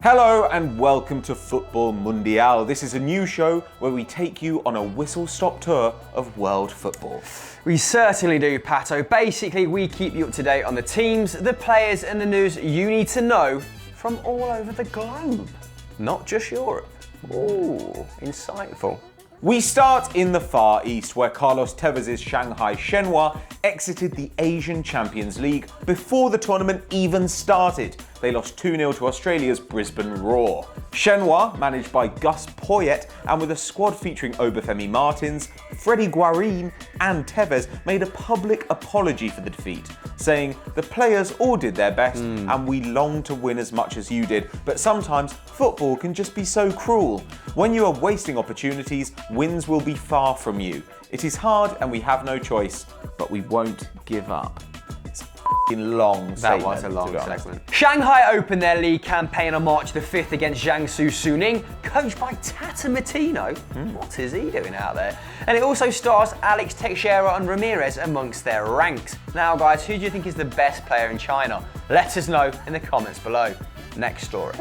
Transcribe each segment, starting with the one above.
Hello and welcome to Futbol Mundial. This is a new show where we take you on a whistle-stop tour of world football. We certainly do, Pato. Basically, we keep you up to date on the teams, the players and the news you need to know from all over the globe. Not just Europe. Ooh, insightful. We start in the Far East, where Carlos Tevez' Shanghai Shenhua exited the Asian Champions League before the tournament even started. They lost 2-0 to Australia's Brisbane Roar. Shenhua, managed by Gus Poyet, and with a squad featuring Obafemi Martins, Freddie Guarin and Tevez, made a public apology for the defeat, saying, "The players all did their best and we long to win as much as you did, but sometimes football can just be so cruel. When you are wasting opportunities, wins will be far from you. It is hard and we have no choice, but we won't give up." It's a long statement. That was a long segment. Shanghai opened their league campaign on March the 5th against Jiangsu Suning, coached by Tata Martino. What is he doing out there? And it also stars Alex Teixeira and Ramirez amongst their ranks. Now guys, who do you think is the best player in China? Let us know in the comments below. Next story.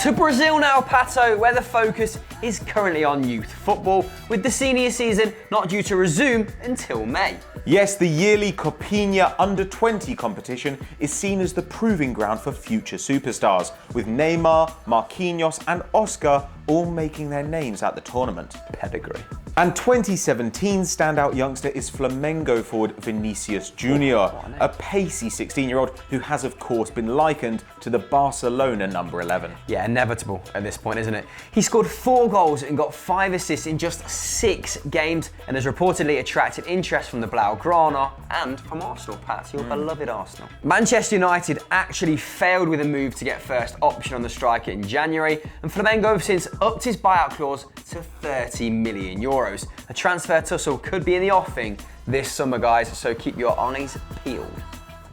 To Brazil now, Pato, where the focus is currently on youth football, with the senior season not due to resume until May. Yes, the yearly Copinha Under-20 competition is seen as the proving ground for future superstars, with Neymar, Marquinhos and Oscar all making their names at the tournament. Pedigree. And 2017 standout youngster is Flamengo forward Vinicius Junior, a pacey 16-year-old who has of course been likened to the Barcelona number 11. Yeah, inevitable at this point, isn't it? He scored 4 goals and got 5 assists in just 6 games and has reportedly attracted interest from the Blaugrana and from Arsenal, Pat, your beloved Arsenal. Manchester United actually failed with a move to get first option on the striker in January, and Flamengo have since upped his buyout clause to €30 million. A transfer tussle could be in the offing this summer, guys, so keep your eyes peeled.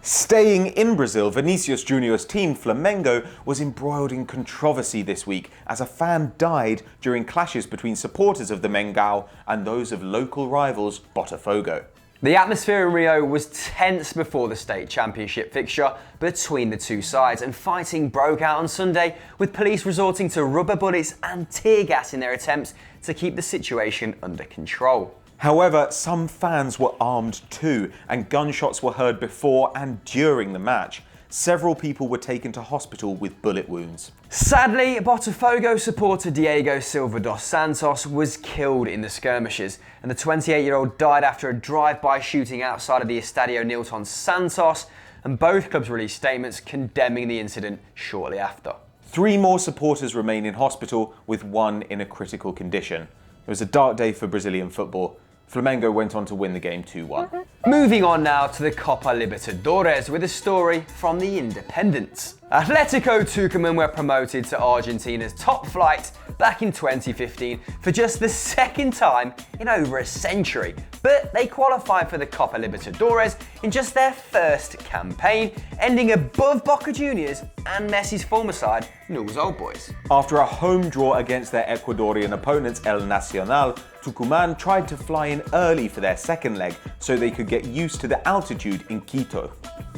Staying in Brazil, Vinicius Junior's team, Flamengo, was embroiled in controversy this week as a fan died during clashes between supporters of the Mengão and those of local rivals Botafogo. The atmosphere in Rio was tense before the state championship fixture between the two sides, and fighting broke out on Sunday, with police resorting to rubber bullets and tear gas in their attempts to keep the situation under control. However, some fans were armed too, and gunshots were heard before and during the match. Several people were taken to hospital with bullet wounds. Sadly, Botafogo supporter Diego Silva dos Santos was killed in the skirmishes, and the 28-year-old died after a drive-by shooting outside of the Estadio Nilton Santos, and both clubs released statements condemning the incident shortly after. 3 more supporters remain in hospital, with 1 in a critical condition. It was a dark day for Brazilian football. Flamengo went on to win the game 2-1. Moving on now to the Copa Libertadores with a story from the Independents. Atletico Tucumán were promoted to Argentina's top flight back in 2015 for just the second time in over a century, but they qualified for the Copa Libertadores in just their first campaign, ending above Boca Juniors and Messi's former side, Newell's Old Boys. After a home draw against their Ecuadorian opponents El Nacional, Tucumán tried to fly in early for their second leg so they could get used to the altitude in Quito.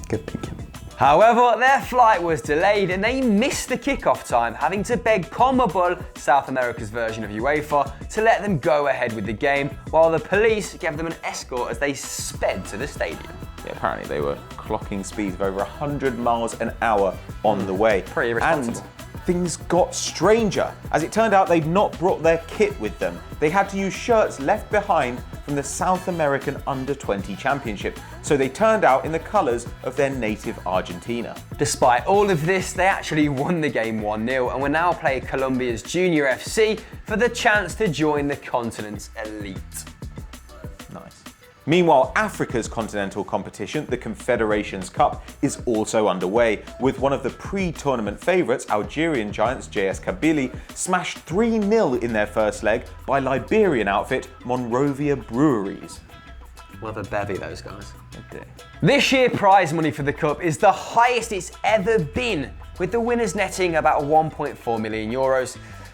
Good thinking. However, their flight was delayed and they missed the kickoff time, having to beg CONMEBOL, South America's version of UEFA, to let them go ahead with the game, while the police gave them an escort as they sped to the stadium. Yeah, apparently they were clocking speeds of over 100 miles an hour on the way. Pretty irresponsible. And things got stranger. As it turned out, they'd not brought their kit with them. They had to use shirts left behind from the South American Under-20 Championship, so they turned out in the colours of their native Argentina. Despite all of this, they actually won the game 1-0 and will now play Colombia's Junior FC for the chance to join the continent's elite. Nice. Meanwhile, Africa's continental competition, the Confederations Cup, is also underway, with one of the pre-tournament favourites, Algerian giants JS Kabylie, smashed 3-0 in their first leg by Liberian outfit Monrovia Breweries. Well, the bevy, those guys. This year, prize money for the Cup is the highest it's ever been, with the winners netting about €1.4 million.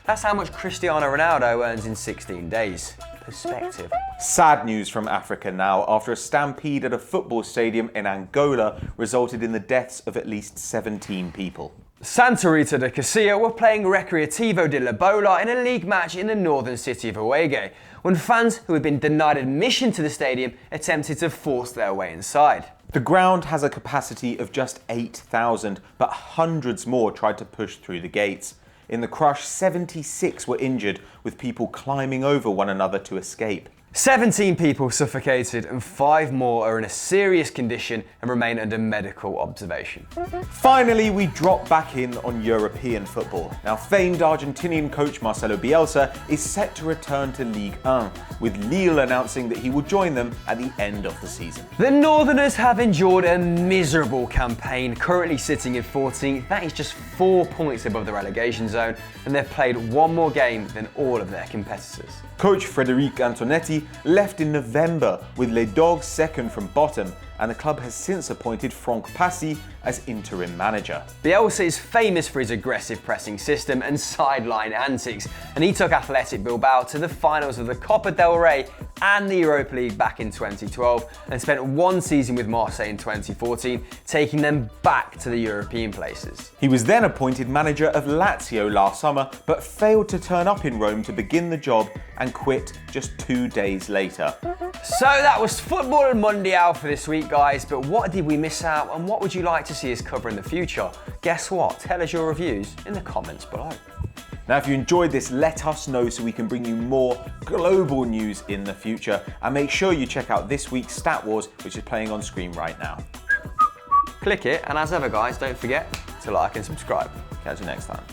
That's how much Cristiano Ronaldo earns in 16 days. Perspective. Sad news from Africa now, after a stampede at a football stadium in Angola resulted in the deaths of at least 17 people. Santa Rita de Casillas were playing Recreativo de la Bola in a league match in the northern city of Huegue, when fans who had been denied admission to the stadium attempted to force their way inside. The ground has a capacity of just 8,000, but hundreds more tried to push through the gates. In the crush, 76 were injured, with people climbing over one another to escape. 17 people suffocated and 5 more are in a serious condition and remain under medical observation. Finally, we drop back in on European football. Now, famed Argentinian coach Marcelo Bielsa is set to return to Ligue 1, with Lille announcing that he will join them at the end of the season. The Northerners have endured a miserable campaign, currently sitting in 14th. That is just 4 points above the relegation zone, and they've played one more game than all of their competitors. Coach Frédéric Antonetti left in November, with Les Dogs second from bottom, and the club has since appointed Franck Passy as interim manager. Bielsa is famous for his aggressive pressing system and sideline antics, and he took Athletic Bilbao to the finals of the Copa del Rey and the Europa League back in 2012, and spent one season with Marseille in 2014, taking them back to the European places. He was then appointed manager of Lazio last summer, but failed to turn up in Rome to begin the job and quit just 2 days later. So that was Futbol Mundial for this week, guys, but what did we miss out and what would you like to see us cover in the future? Guess what? Tell us your reviews in the comments below. Now, if you enjoyed this, let us know so we can bring you more global news in the future. And make sure you check out this week's Stat Wars, which is playing on screen right now. Click it, and as ever, guys, don't forget to like and subscribe. Catch you next time.